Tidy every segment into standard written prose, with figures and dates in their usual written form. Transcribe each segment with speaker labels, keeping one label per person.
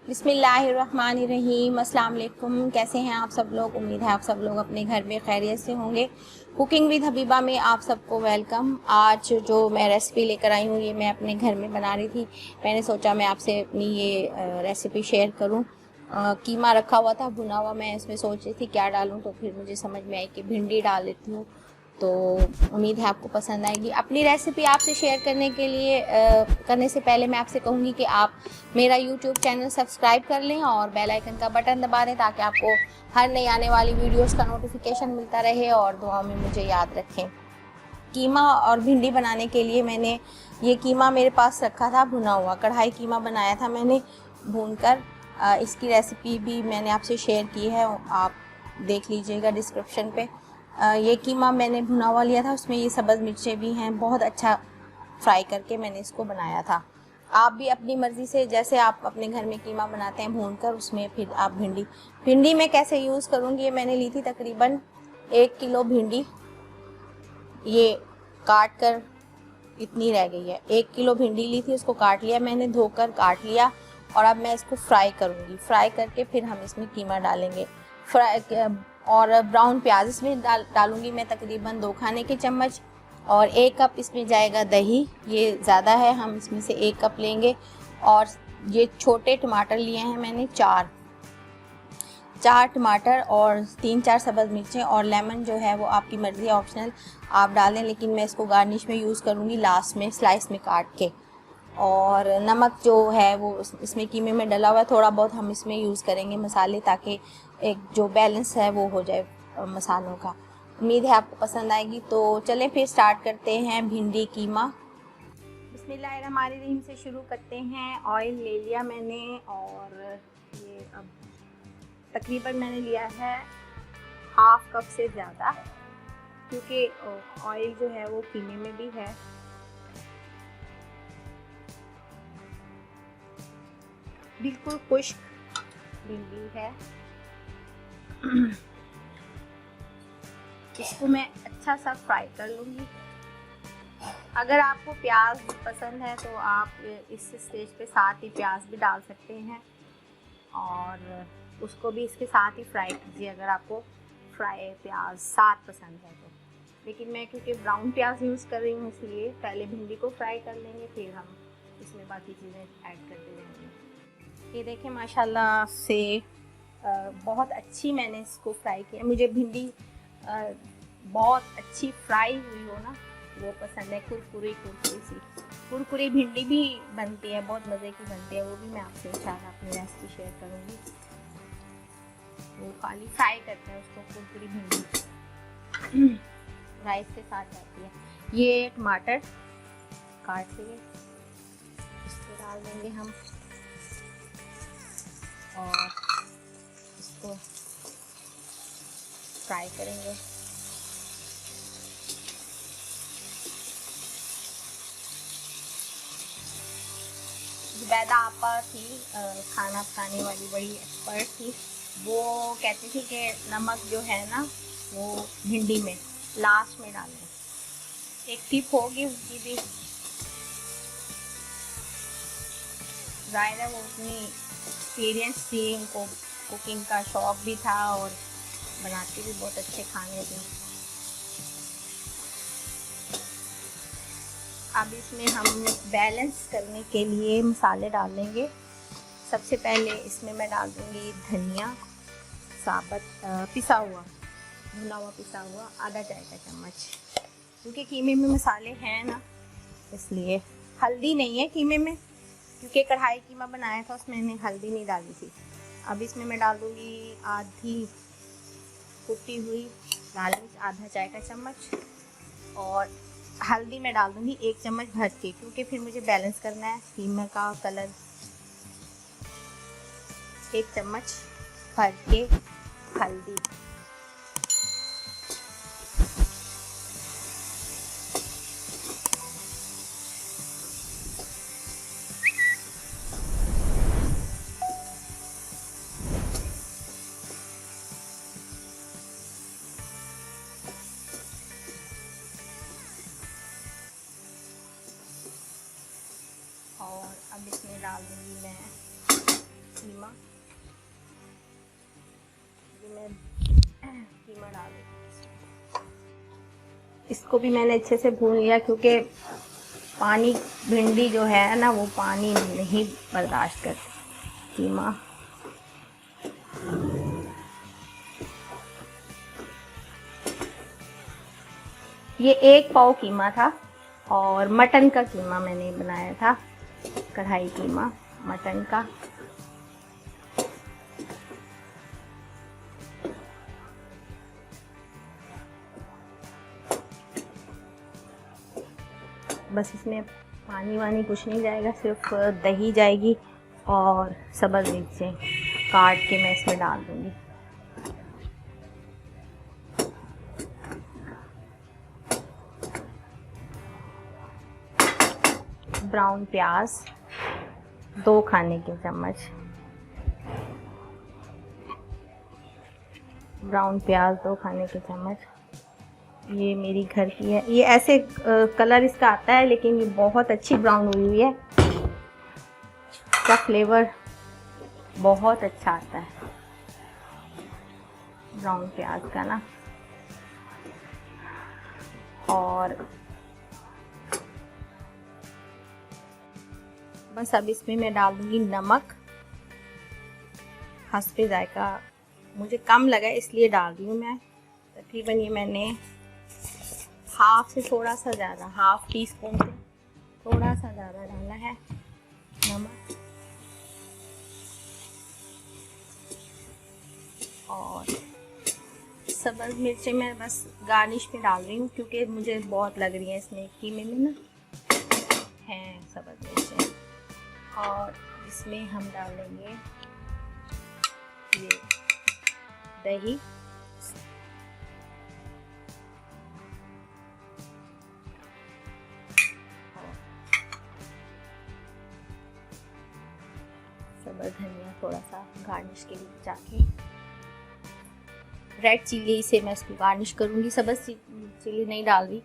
Speaker 1: बिस्मिल्लाहिर्रहमानिर्रहीम। अस्सलाम वालेकुम। कैसे हैं आप सब लोग? उम्मीद है आप सब लोग अपने घर में खैरियत से होंगे। कुकिंग विद हबीबा में आप सबको वेलकम। आज जो मैं रेसिपी लेकर आई हूँ ये मैं अपने घर में बना रही थी। मैंने सोचा मैं आपसे अपनी ये रेसिपी शेयर करूँ। कीमा रखा हुआ था भुना हुआ, मैं इसमें सोच रही थी क्या डालूँ, तो फिर मुझे समझ में आई कि भिंडी डाल लेती हूँ। तो उम्मीद है आपको पसंद आएगी। अपनी रेसिपी आपसे शेयर करने के लिए करने से पहले मैं आपसे कहूँगी कि आप मेरा यूट्यूब चैनल सब्सक्राइब कर लें और बेल आइकन का बटन दबा दें ताकि आपको हर नई आने वाली वीडियोस का नोटिफिकेशन मिलता रहे और दुआ में मुझे याद रखें। कीमा और भिंडी बनाने के लिए मैंने ये कीमा मेरे पास रखा था भुना हुआ, कढ़ाई कीमा बनाया था मैंने भूनकर। इसकी रेसिपी भी मैंने आपसे शेयर की है, आप देख लीजिएगा डिस्क्रिप्शन पे। ये कीमा मैंने भुना हुआ लिया था, उसमें ये सब्ज़ मिर्चें भी हैं, बहुत अच्छा फ्राई करके मैंने इसको बनाया था। आप भी अपनी मर्ज़ी से जैसे आप अपने घर में कीमा बनाते हैं भूनकर, उसमें फिर आप भिंडी मैं कैसे यूज़ करूँगी, ये मैंने ली थी तकरीबन 1 किलो भिंडी। ये काट कर इतनी रह गई है। 1 किलो भिंडी ली थी, उसको काट लिया मैंने, धोकर काट लिया और अब मैं इसको फ्राई करूँगी। फ्राई करके फिर हम इसमें कीमा डालेंगे। और ब्राउन प्याज इसमें डालूँगी मैं तकरीबन 2 खाने के चम्मच। और 1 कप इसमें जाएगा दही, ये ज़्यादा है, हम इसमें से 1 कप लेंगे। और ये छोटे टमाटर लिए हैं मैंने 4 टमाटर और 3-4 सब्ज़ मिर्चें, और लेमन जो है वो आपकी मर्ज़ी है, ऑप्शनल आप डालें, लेकिन मैं इसको गार्निश में यूज़ करूँगी लास्ट में स्लाइस में काट के। और नमक जो है वो इसमें कीमे में डला हुआ है, थोड़ा बहुत हम इसमें यूज़ करेंगे मसाले ताकि एक जो बैलेंस है वो हो जाए मसालों का। उम्मीद है आपको पसंद आएगी। तो चलें फिर स्टार्ट करते हैं भिंडी कीमा। बिस्मिल्लाहिर्रहमानिर्रहीम से शुरू करते हैं। ऑयल ले लिया मैंने और ये अब तकरीबन मैंने लिया है 1/2 कप से ज़्यादा, क्योंकि ऑयल जो है वो कीमे में भी है। बिल्कुल खुश्क भिंडी है। इसको मैं अच्छा सा फ्राई कर लूँगी। अगर आपको प्याज पसंद है तो आप इस स्टेज पे साथ ही प्याज भी डाल सकते हैं और उसको भी इसके साथ ही फ्राई कीजिए अगर आपको फ्राई प्याज साथ पसंद है तो। लेकिन मैं क्योंकि ब्राउन प्याज यूज़ कर रही हूँ इसलिए पहले भिंडी को फ्राई कर लेंगे, फिर हम इसमें बाकी चीज़ें ऐड करते रहेंगे। ये देखें माशाल्लाह से बहुत अच्छी मैंने इसको फ्राई किया। मुझे भिंडी बहुत अच्छी फ्राई हुई हो ना वो पसंद है, कुरकुरी भिंडी भी बनती है, बहुत मज़े की बनती है, वो भी मैं आपसे इंशाल्लाह अपनी रेसिपी शेयर करूँगी। वो खाली फ्राई करते हैं उसको, कुरकुरी भिंडी राइस के साथ जाती है। ये टमाटर काट लिए, इसको डाल देंगे हम और इसको फ्राई करेंगे। जुबैदा आपा थी खाना पकाने वाली, बड़ी एक्सपर्ट थी। वो कहती थी कि नमक जो है ना वो भिंडी में लास्ट में डालना। एक टिप होगी उसकी भी, जाहिर है वो उतनी एक्सपीरियंस थी, उनको कुकिंग का शौक़ भी था और बनाती भी बहुत अच्छे खाने थे। अब इसमें हम बैलेंस करने के लिए मसाले डाल देंगे। सबसे पहले इसमें मैं डाल दूँगी धनिया साबुत पिसा हुआ, भुना हुआ पिसा हुआ, आधा चाय का चम्मच, क्योंकि कीमे में मसाले हैं ना इसलिए। हल्दी नहीं है कीमे में, क्योंकि कढ़ाई कीमा बनाया था उसमें मैंने हल्दी नहीं डाली थी। अब इसमें मैं डाल दूँगी आधी कुटी हुई लाल मिर्च, आधा चाय का चम्मच, और हल्दी मैं डाल दूँगी 1 चम्मच भर के, क्योंकि फिर मुझे बैलेंस करना है कीमा का कलर। 1 चम्मच भर के हल्दी। और अब इसमें डाल दूँगी मैं कीमा, ये मैं कीमा डाल दूँ। इसको भी मैंने अच्छे से भून लिया क्योंकि पानी भिंडी जो है ना वो पानी नहीं बर्दाश्त करती। कीमा ये 1 पाव कीमा था और मटन का कीमा मैंने बनाया था, कढ़ाई कीमा मटन का। बस इसमें पानी वानी कुछ नहीं जाएगा, सिर्फ दही जाएगी और सब्ज़ मिर्चें काट के मैं इसमें डाल दूँगी। ब्राउन प्याज 2 खाने के चम्मच, ब्राउन प्याज 2 खाने के चम्मच। ये मेरी घर की है, ये ऐसे कलर इसका आता है लेकिन ये बहुत अच्छी ब्राउन हुई है, इसका फ्लेवर बहुत अच्छा आता है ब्राउन प्याज का ना। और बस अब इसमें मैं डाल दूँगी नमक, हस्बे जायका मुझे कम लगा इसलिए डाल रही हूँ मैं। तकरीबन ये मैंने हाफ से थोड़ा सा ज़्यादा, हाफ टी स्पून से थोड़ा सा ज़्यादा डाला है नमक। और सब्ज़ मिर्चें मैं बस गार्निश में डाल रही हूँ क्योंकि मुझे बहुत लग रही है इसमें कीमे में ना हैं सब्ज़ मिर्चें। और इसमें हम डालेंगे ये दही, सब्ज़ धनिया थोड़ा सा गार्निश के लिए जाके, रेड चिली से मैं इसको गार्निश करूँगी। सब्ज़ चिली नहीं डाल रही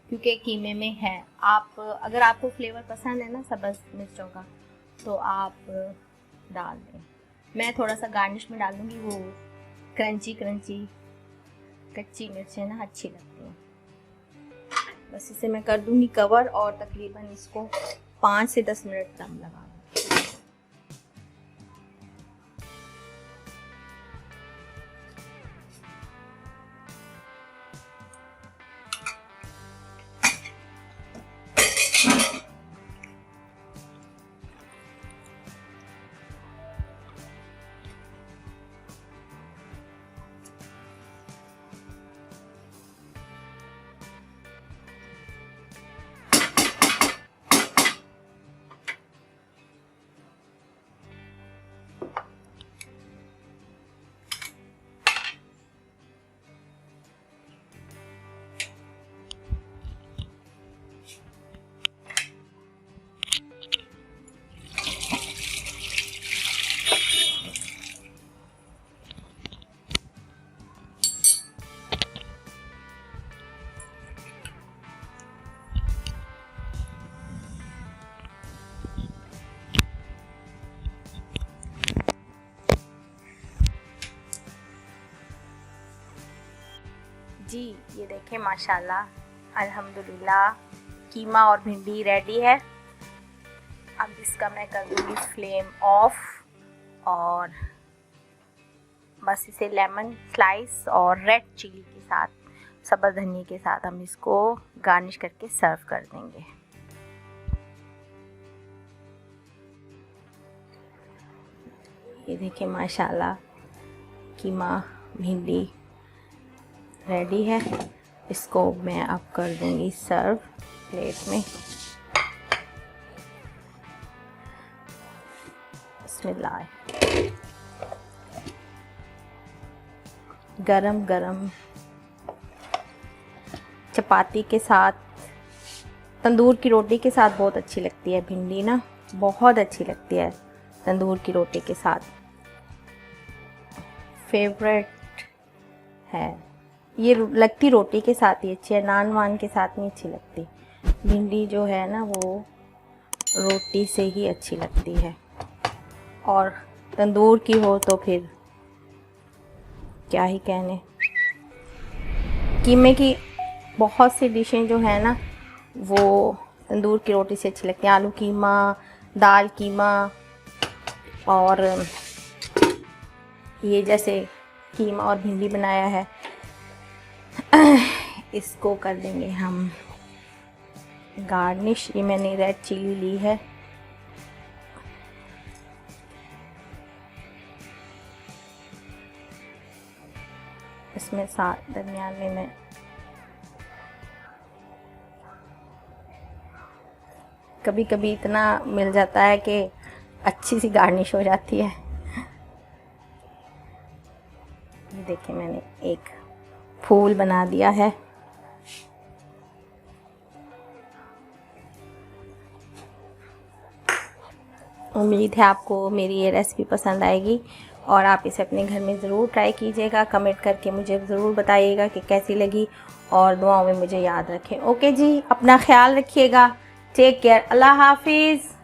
Speaker 1: क्योंकि कीमे में है। आप अगर आपको फ्लेवर पसंद है ना सब्ज़ मिर्चों का तो आप डाल दें। मैं थोड़ा सा गार्निश में डाल दूँगी, वो क्रंची क्रंची कच्ची मिर्चें ना अच्छी लगती हैं। बस इसे मैं कर दूँगी कवर और तकरीबन इसको 5 से 10 मिनट दम लगा दूँ। जी ये देखें माशाल्लाह अल्हम्दुलिल्लाह कीमा और भिंडी रेडी है। अब इसका मैं कर दूँगी फ्लेम ऑफ और बस इसे लेमन स्लाइस और रेड चिली के साथ, सब्ज़ धनिया के साथ हम इसको गार्निश करके सर्व कर देंगे। ये देखिए माशाल्लाह कीमा भिंडी रेडी है। इसको मैं अब कर दूंगी सर्व प्लेट में। बिस्मिल्लाह। गरम गरम चपाती के साथ, तंदूर की रोटी के साथ बहुत अच्छी लगती है भिंडी ना, बहुत अच्छी लगती है तंदूर की रोटी के साथ, फेवरेट है। ये लगती रोटी के साथ ही अच्छी है, नान वान के साथ नहीं अच्छी लगती। भिंडी जो है ना वो रोटी से ही अच्छी लगती है। और तंदूर की हो तो फिर क्या ही कहने। कीमे की बहुत सी डिशें जो है ना वो तंदूर की रोटी से अच्छी लगती हैं। आलू कीमा, दाल कीमा, और ये जैसे कीमा और भिंडी बनाया है, इसको कर देंगे हम गार्निश। ये मैंने रेड चिली ली है। इसमें साथ दरमियान में मैं कभी कभी इतना मिल जाता है कि अच्छी सी गार्निश हो जाती है। ये देखिए मैंने एक फूल बना दिया है। उम्मीद है आपको मेरी ये रेसिपी पसंद आएगी और आप इसे अपने घर में ज़रूर ट्राई कीजिएगा। कमेंट करके मुझे ज़रूर बताइएगा कि कैसी लगी और दुआओं में मुझे याद रखें। ओके जी, अपना ख्याल रखिएगा। Take care. अल्लाह हाफिज़।